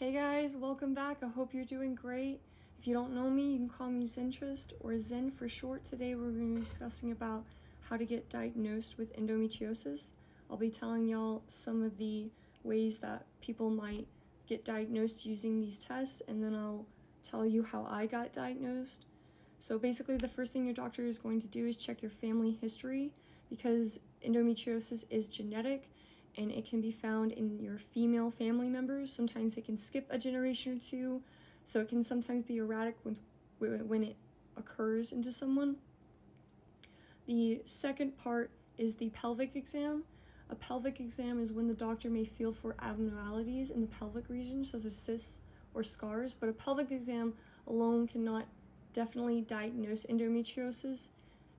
Hey guys, welcome back. I hope you're doing great. If you don't know me, you can call me Zentrist or Zen for short. Today we're going to be discussing about how to get diagnosed with endometriosis. I'll be telling y'all some of the ways that people might get diagnosed using these tests, and then I'll tell you how I got diagnosed. So basically the first thing your doctor is going to do is check your family history, because endometriosis is genetic and it can be found in your female family members. Sometimes it can skip a generation or two, so it can sometimes be erratic when it occurs into someone. The second part is the pelvic exam. A pelvic exam is when the doctor may feel for abnormalities in the pelvic region, such as cysts or scars, but a pelvic exam alone cannot definitely diagnose endometriosis.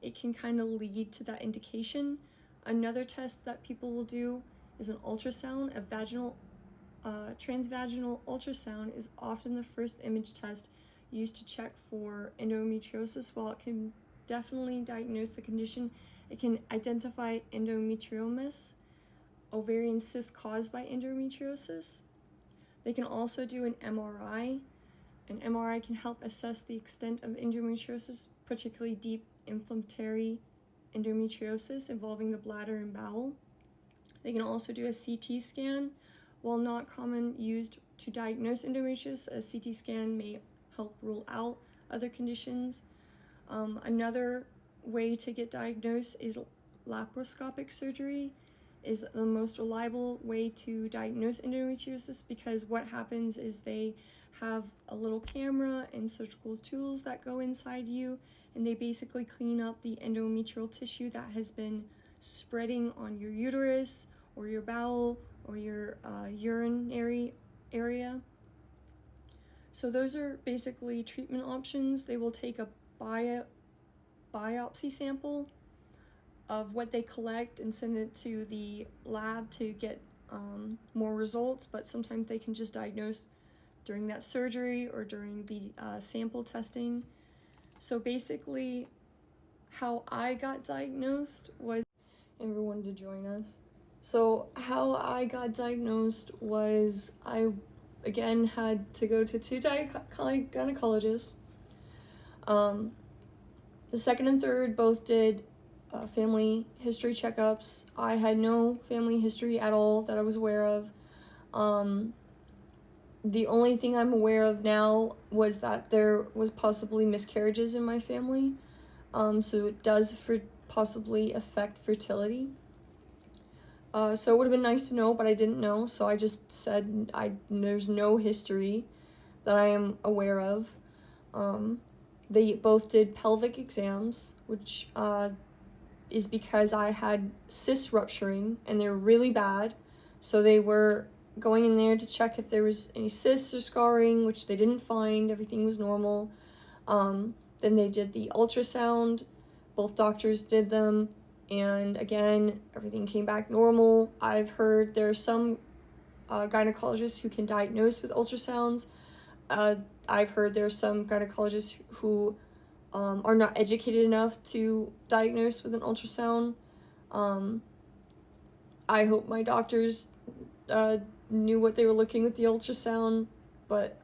It can kind of lead to that indication. Another test that people will do is an ultrasound. A transvaginal ultrasound is often the first image test used to check for endometriosis. While it can definitely diagnose the condition, it can identify endometriomas, ovarian cysts caused by endometriosis. They can also do an MRI. An MRI can help assess the extent of endometriosis, particularly deep inflammatory endometriosis involving the bladder and bowel. They can also do a CT scan. While not common used to diagnose endometriosis, a CT scan may help rule out other conditions. Another way to get diagnosed is laparoscopic surgery is the most reliable way to diagnose endometriosis, because what happens is they have a little camera and surgical tools that go inside you, and they basically clean up the endometrial tissue that has been spreading on your uterus or your bowel or your urinary area. So those are basically treatment options. They will take a biopsy sample of what they collect and send it to the lab to get more results, but sometimes they can just diagnose during that surgery or during the sample testing. So basically how I got diagnosed was everyone to join us. So how I got diagnosed was I again had to go to two gynecologists. The second and third both did family history checkups. I had no family history at all that I was aware of. The only thing I'm aware of now was that there was possibly miscarriages in my family. So it does possibly affect fertility. So it would have been nice to know, but I didn't know, so I just said there's no history that I am aware of. They both did pelvic exams, which is because I had cysts rupturing, and they're really bad, so they were going in there to check if there was any cysts or scarring, which they didn't find. Everything was normal. Then they did the ultrasound. Both doctors did them, and again, everything came back normal. I've heard there are some gynecologists who can diagnose with ultrasounds. I've heard there are some gynecologists who are not educated enough to diagnose with an ultrasound. I hope my doctors knew what they were looking with the ultrasound, but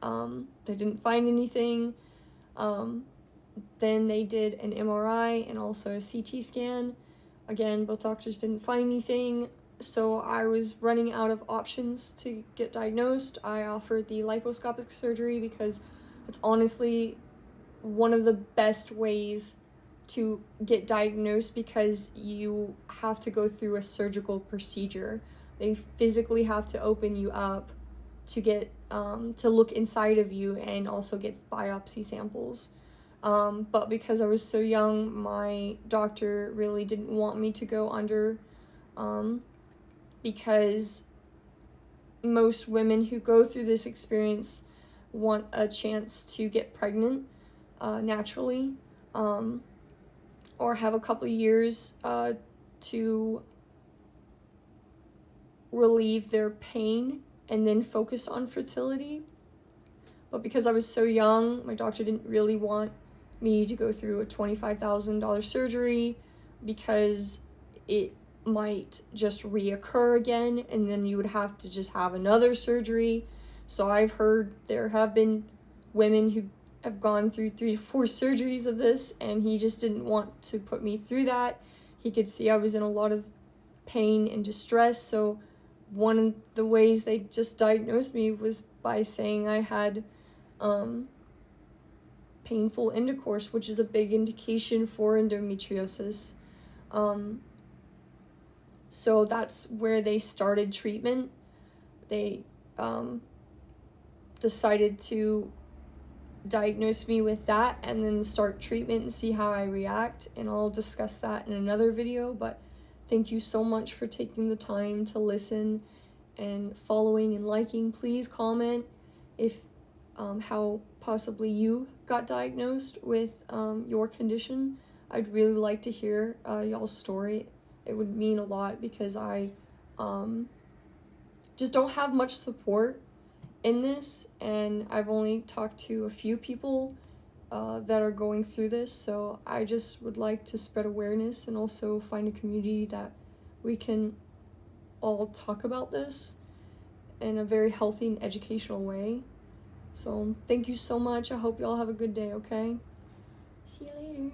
they didn't find anything. Then they did an MRI and also a CT scan. Again, both doctors didn't find anything, so I was running out of options to get diagnosed. I offered the laparoscopic surgery because it's honestly one of the best ways to get diagnosed, because you have to go through a surgical procedure. They physically have to open you up to get to look inside of you and also get biopsy samples. But because I was so young, my doctor really didn't want me to go under, because most women who go through this experience want a chance to get pregnant naturally, or have a couple years to relieve their pain and then focus on fertility. But because I was so young, my doctor didn't really want me to go through a $25,000 surgery, because it might just reoccur again, and then you would have to just have another surgery. So I've heard there have been women who have gone through 3 to 4 surgeries of this, and he just didn't want to put me through that. He could see I was in a lot of pain and distress, so one of the ways they just diagnosed me was by saying I had painful intercourse, which is a big indication for endometriosis. So that's where they started treatment. They decided to diagnose me with that and then start treatment and see how I react, and I'll discuss that in another video. But thank you so much for taking the time to listen and following and liking. Please comment if how possibly you got diagnosed with your condition. I'd really like to hear y'all's story. It would mean a lot because I just don't have much support in this, and I've only talked to a few people that are going through this, so I just would like to spread awareness and also find a community that we can all talk about this in a very healthy and educational way. So thank you so much. I hope you all have a good day, okay? See you later.